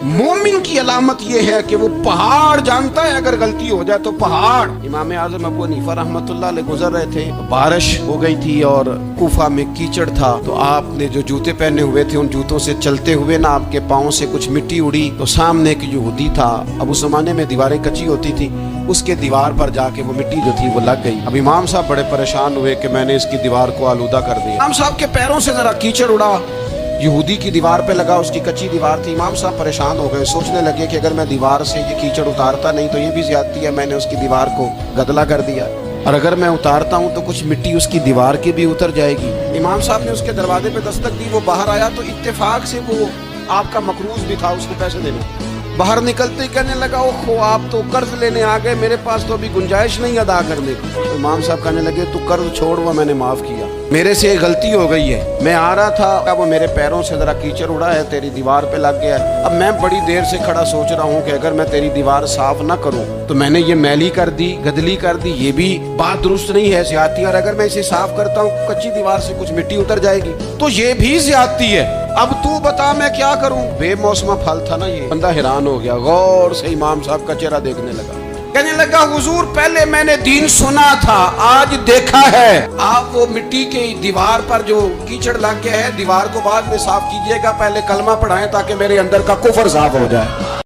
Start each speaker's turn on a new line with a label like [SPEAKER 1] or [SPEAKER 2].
[SPEAKER 1] मोमिन की अलामत ये है कि वो पहाड़ जानता है अगर गलती हो जाए तो पहाड़। इमाम आजम अबू हनीफा रहमतुल्लाह अलैह गुजर रहे थे, बारिश हो गई थी और कूफा में कीचड़ था, तो आपने जो जूते पहने हुए थे उन जूतों से चलते हुए ना आपके पाँव से कुछ मिट्टी उड़ी, तो सामने एक यहूदी था, अब उस जमाने में दीवारें कच्ची होती थी, उसके दीवार पर जाके वो मिट्टी जो थी वो लग गई। अब इमाम साहब बड़े परेशान हुए कि मैंने इसकी दीवार को आलूदा कर दिया। इमाम साहब के पैरों से जरा कीचड़ उड़ा, यहूदी की दीवार पे लगा, उसकी कच्ची दीवार थी। इमाम साहब परेशान हो गए, सोचने लगे कि अगर मैं दीवार से ये कीचड़ उतारता नहीं तो ये भी ज्यादती है, मैंने उसकी दीवार को गदला कर दिया, और अगर मैं उतारता हूँ तो कुछ मिट्टी उसकी दीवार की भी उतर जाएगी। इमाम साहब ने उसके दरवाजे पे दस्तक दी, वो बाहर आया तो इत्तेफाक से वो आपका मकरूज भी था, उसको पैसे देने। बाहर निकलते ही कहने लगा, ओहो आप तो कर्ज लेने आ गए, मेरे पास तो अभी गुंजाइश नहीं अदा करने की। तो इमाम साहब कहने लगे, तू कर्ज छोड़, वो मैंने माफ किया, मेरे से गलती हो गई है, मैं आ रहा था, वो मेरे पैरों से जरा कीचड़ उड़ा है, तेरी दीवार पे लग गया है। अब मैं बड़ी देर से खड़ा सोच रहा हूँ कि अगर मैं तेरी दीवार साफ ना करूँ तो मैंने ये मैली कर दी, गदली कर दी, ये भी बात दुरुस्त नहीं है, ज्यादती। और अगर मैं इसे साफ करता हूँ कच्ची दीवार से कुछ मिट्टी उतर जाएगी, तो ये भी ज्यादती है। अब तू बता मैं क्या करूं। बेमौसमा फल था ना ये। बंदा हैरान हो गया, गौर से इमाम साहब का चेहरा देखने लगा, कहने लगा, हुजूर पहले मैंने दीन सुना था, आज देखा है। आप वो मिट्टी के दीवार पर जो कीचड़ लग गया है, दीवार को बाद में साफ कीजिएगा, पहले कलमा पढ़ाएं ताकि मेरे अंदर का कुफर साफ हो जाए।